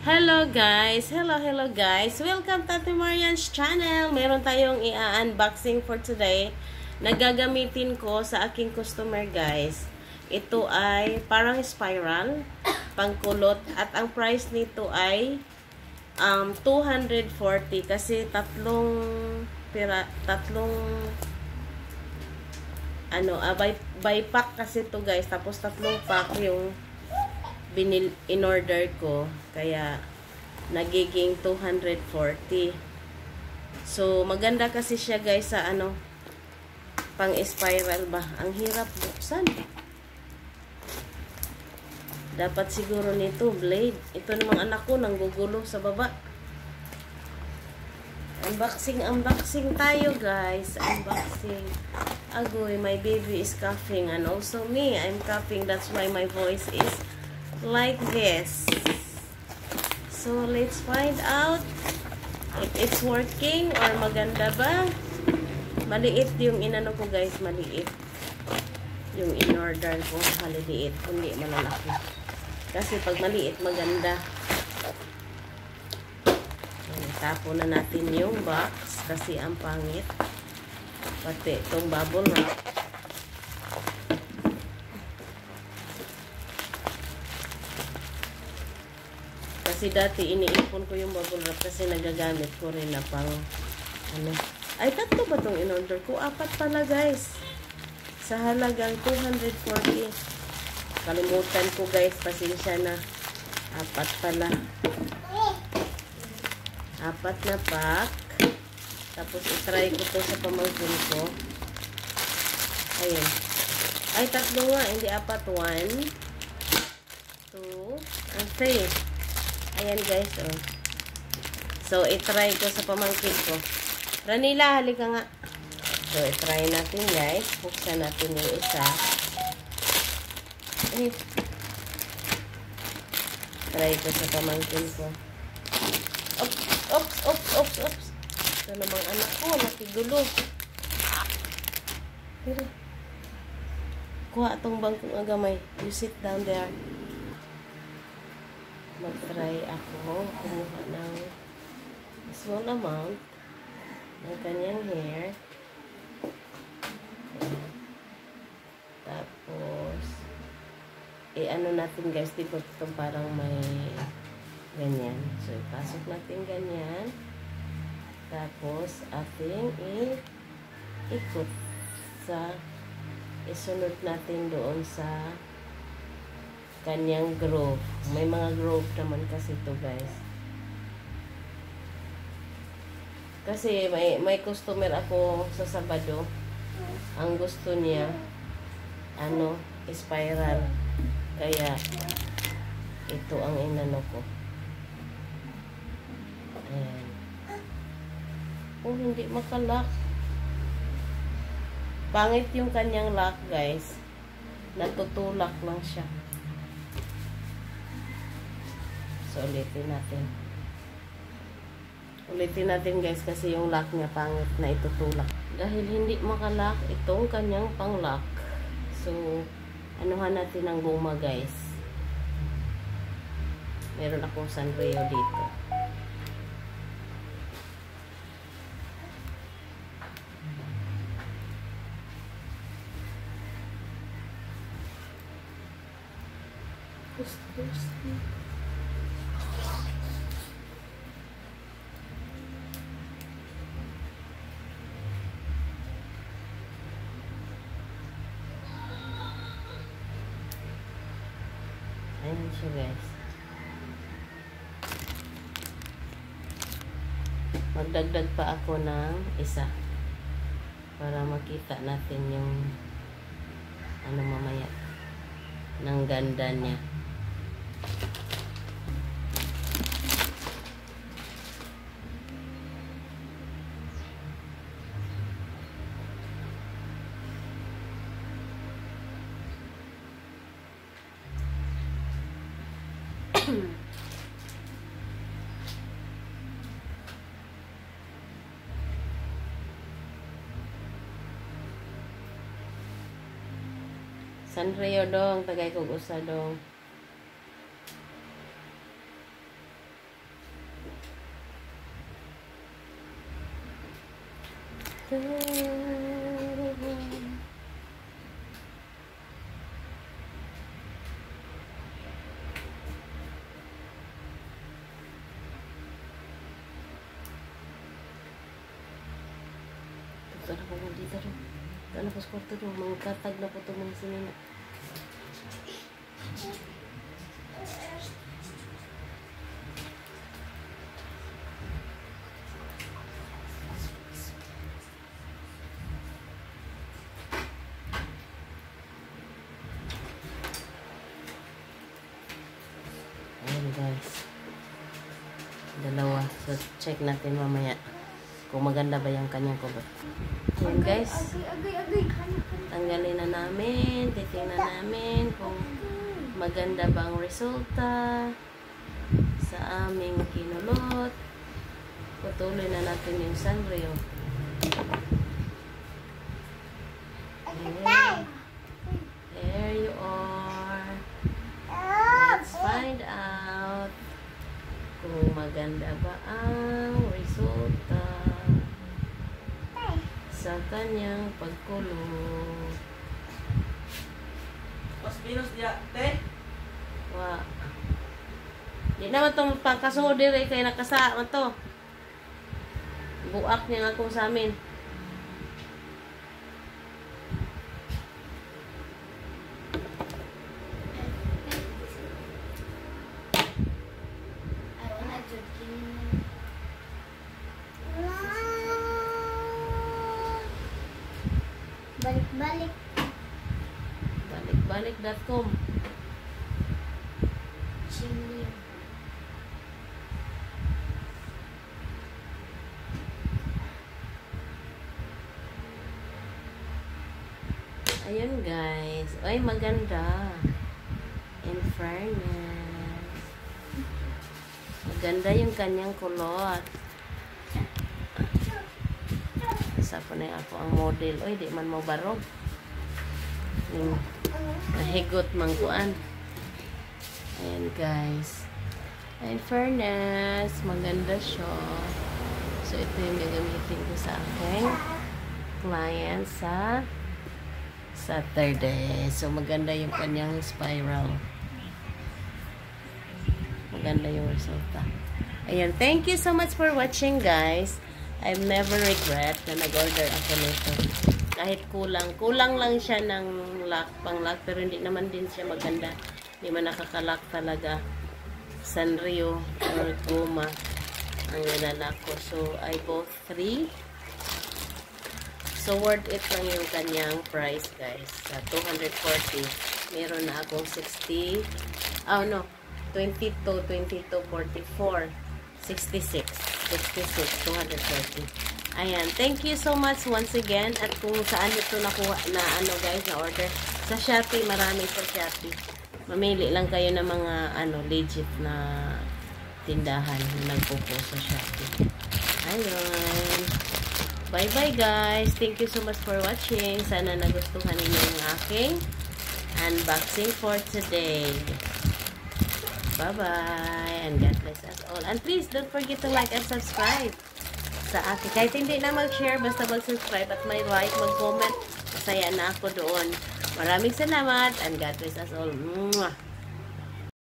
Hello guys! Hello guys! Welcome to Ate Marian's channel! Meron tayong i-unboxing for today na gagamitin ko sa aking customer guys. Ito ay parang spiral, pangkulot, at ang price nito ay 240 kasi tatlong by pack kasi to guys, tapos tatlong pack yung in-order ko, kaya nagiging 240. So maganda kasi siya guys sa pang spiral ba. Ang hirap buksan. Dapat siguro nito blade. Ito namang anak ko nanggugulo sa baba. Unboxing tayo guys. Unboxing. Agoy, my baby is coughing and also me, I'm coughing. That's why my voice is like this. So let's find out if it's working or maganda ba. Maliit yung inano ko guys, maliit yung in-order ko, maliit, kundi malalaki. Kasi pag maliit maganda. Tapo na natin yung box kasi ang pangit. Pati itong bubble wrap. Kasi dati iniipon ko yung bubble wrap kasi nagagamit ko rin na pang ay tatlo ba itong in-order ko? 4 pala guys, sa halagang 240. Kalimutan ko guys, pasensya na. 4 pala, 4 na pack. Tapos itry ko to sa pamangkin ko. Ayun, ay tatlo nga, hindi 4. 1, 2, and 3. Ayan guys, oh. So, itry ko sa pamangkin ko. Ranila, halika nga. So, itry natin guys. Buksan natin yung isa. Try ko sa pamangkin ko. Oops. Ito namang anak ko, nakigulo. Pero, kuha itong bangkong agamay. You sit down there. Mag-try ako kumuha ng small amount ng kanyang hair. Tapos ano natin guys, di ba ito parang may ganyan. So ipasok natin ganyan. Tapos ating ikot sa isunod natin doon sa kanyang groove. May mga groove naman kasi ito guys. Kasi may customer ako sa Sabado. Ang gusto niya spiral. Kaya ito ang inano ko. Ayan. Oh, hindi makalock. Pangit yung kanyang lock guys. Natutulak lang siya. So, ulitin natin guys kasi yung lock niya pangit na itutulak. Dahil hindi makalock itong kanyang pang-lock. So, anuhan natin ang goma guys. Meron akong Sanrio dito. Ayan siya guys. Magdagdag pa ako ng isa para makita natin yung mamaya ng ganda niya. Sanrio dong, tagay kog usa dong. Ito na po dito rin. Ito na po sa kwarto rin. Mga katag na po ito mga sinina. Ayan guys. Dalawa. So check natin mamaya kung maganda ba yung kanyang cover. Ayan guys. Tanggalin na namin. Titingnan namin kung maganda ba ang resulta sa aming kinulot. Patuloy na natin yung sunrail. Ayan. There you are. Let's find out kung maganda ba ang resulta sa kanyang pagkulot. Mas minus dia, te? Wa. Di naman itong pangkasudir eh, kaya nakasa man to. Buak niya nga kung sa amin. Balik-balik. Balikbalik.com. Chili. Ayun guys. Ay, maganda. In fairness. Maganda yung kanyang kulot. Isa po na ako ang model. Oy, di man mo barog. Yung nahigot mangkuan. Ayan guys. In fairness, maganda siya. So, ito yung gagamitin ko sa aking client sa Saturday. So, maganda yung kanyang spiral. Maganda yung resulta. Ayan. Thank you so much for watching, guys. I've never regret na nag-order ako nito. Kahit kulang. Kulang lang siya ng lock, pang-lock. Pero hindi naman din siya maganda. Hindi man nakakalock talaga. Sanrio or goma ang nilalak ko. So, I bought 3. So, worth it lang yung kanyang price, guys. Sa 240. Meron na akong 60. Oh, no. 22, 44. 66, 240. Ayan, thank you so much once again. At kung saan ito nakuha na guys, na order sa Shopee, maraming sa Shopee. Mamili lang kayo ng mga legit na tindahan na nagpo-po sa Shopee. Ayun. Bye bye guys. Thank you so much for watching. Sana nagustuhan niyo yung aking unboxing for today. Bye-bye. And God bless us all. And please, don't forget to like and subscribe sa akin. Kahit hindi na mag-share, basta mag-subscribe at may like, mag-comment. Masaya na ako doon. Maraming salamat. And God bless us all. Mwah!